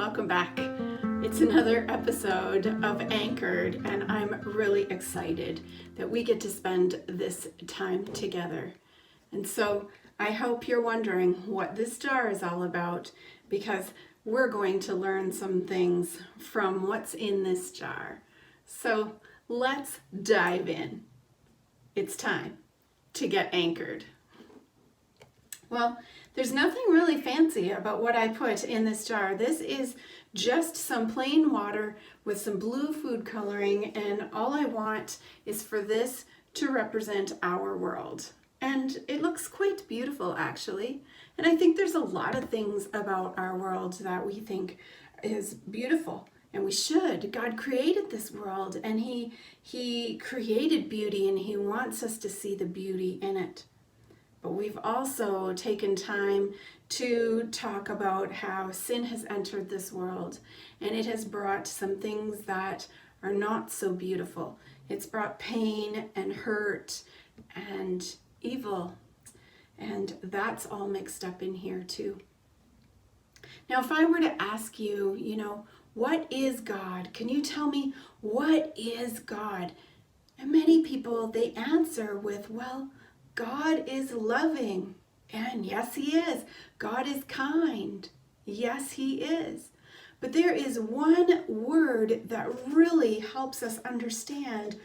welcome back. It's another episode of Anchored, and I'm really excited that we get to spend this time together. And so I hope you're wondering what this jar is all about, because we're going to learn some things from what's in this jar. So let's dive in. It's time to get anchored. Well, there's nothing really fancy about what I put in this jar. This is just some plain water with some blue food coloring, and all I want is for this to represent our world. And it looks quite beautiful, actually. And I think there's a lot of things about our world that we think is beautiful, and we should. God created this world, and He created beauty, and He wants us to see the beauty in it. But we've also taken time to talk about how sin has entered this world, and it has brought some things that are not so beautiful. It's brought pain and hurt and evil, and that's all mixed up in here too. Now, if I were to ask you, what is God? Can you tell me what is God? And many people, they answer with, well, God is loving. And yes, He is. God is kind. Yes, He is. But there is one word that really helps us understand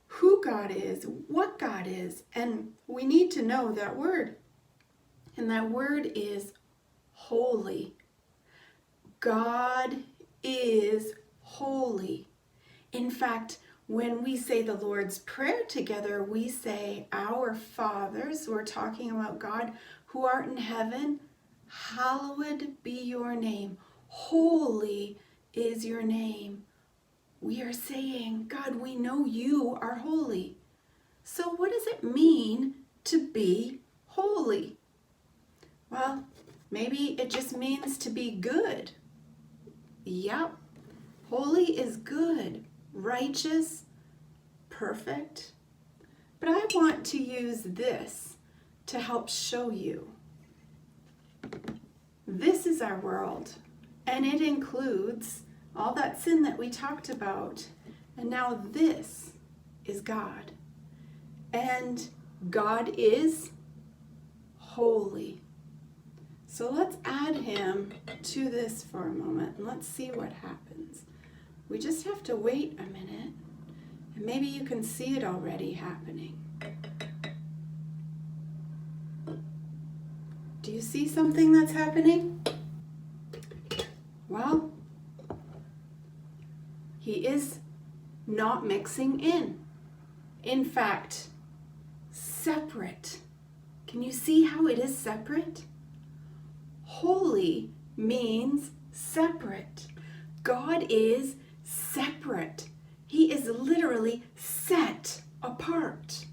who God is, what God is, and we need to know that word. And that word is holy. God is holy. In fact, when we say the Lord's Prayer together, we say, Our Father. So we're talking about God who art in heaven. Hallowed be your name. Holy is your name. We are saying, God, we know you are holy. So what does it mean to be holy? Well, maybe it just means to be good. Yep. Holy is good. Righteous, perfect. But I want to use this to help show you. This is our world, and it includes all that sin that we talked about. And now this is God. And God is holy. So let's add Him to this for a moment, and let's see what happens. We just have to wait a minute, and maybe you can see it already happening. Do you see something that's happening? Well, He is not mixing in. In fact, separate. Can you see how it is separate? Holy means separate. God is separate. He is literally set apart.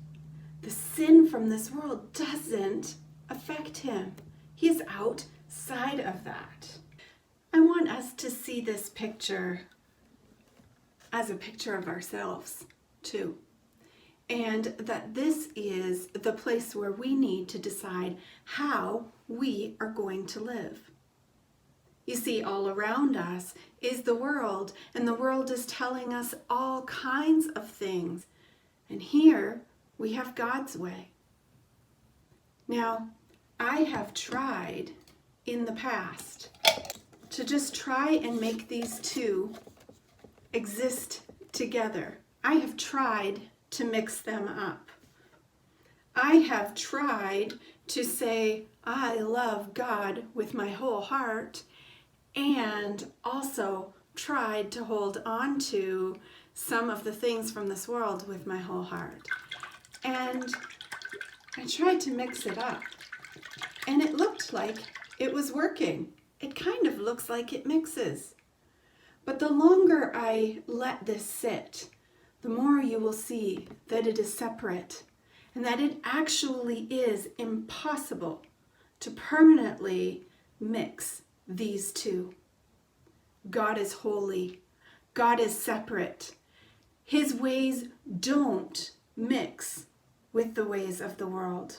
The sin from this world doesn't affect Him. He is outside of that. I want us to see this picture as a picture of ourselves too. And that this is the place where we need to decide how we are going to live. You see, all around us is the world, and the world is telling us all kinds of things. And here we have God's way. Now, I have tried in the past to just try and make these two exist together. I have tried to mix them up. I have tried to say, I love God with my whole heart, and also tried to hold on to some of the things from this world with my whole heart. And I tried to mix it up, and it looked like it was working. It kind of looks like it mixes. But the longer I let this sit, the more you will see that it is separate, and that it actually is impossible to permanently mix these two. God is holy. God is separate. His ways don't mix with the ways of the world.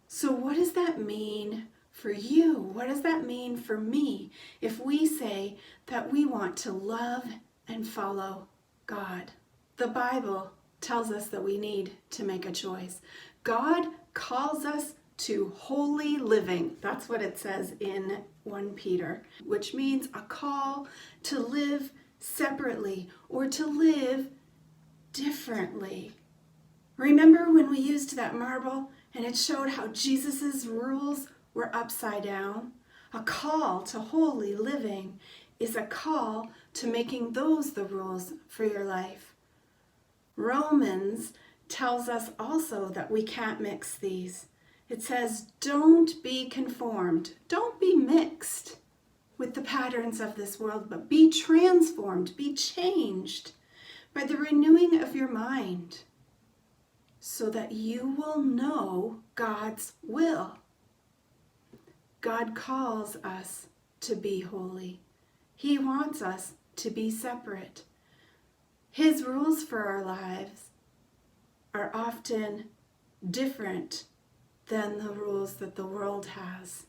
So what does that mean for you? What does that mean for me if we say that we want to love and follow God? The Bible tells us that we need to make a choice. God calls us to holy living. That's what it says in 1 Peter, which means a call to live separately or to live differently. Remember when we used that marble and it showed how Jesus's rules were upside down? A call to holy living is a call to making those the rules for your life. Romans tells us also that we can't mix these. It says, don't be conformed, don't be mixed with the patterns of this world, but be transformed, be changed by the renewing of your mind so that you will know God's will. God calls us to be holy. He wants us to be separate. His rules for our lives are often different than the rules that the world has.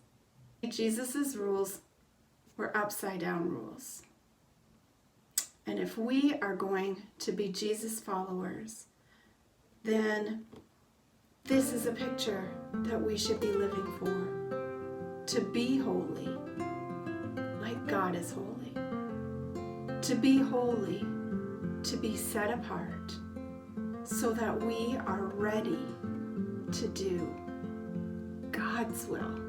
Jesus' rules were upside down rules. And if we are going to be Jesus followers, then this is a picture that we should be living for. To be holy, like God is holy. To be holy, to be set apart, so that we are ready to do God's will.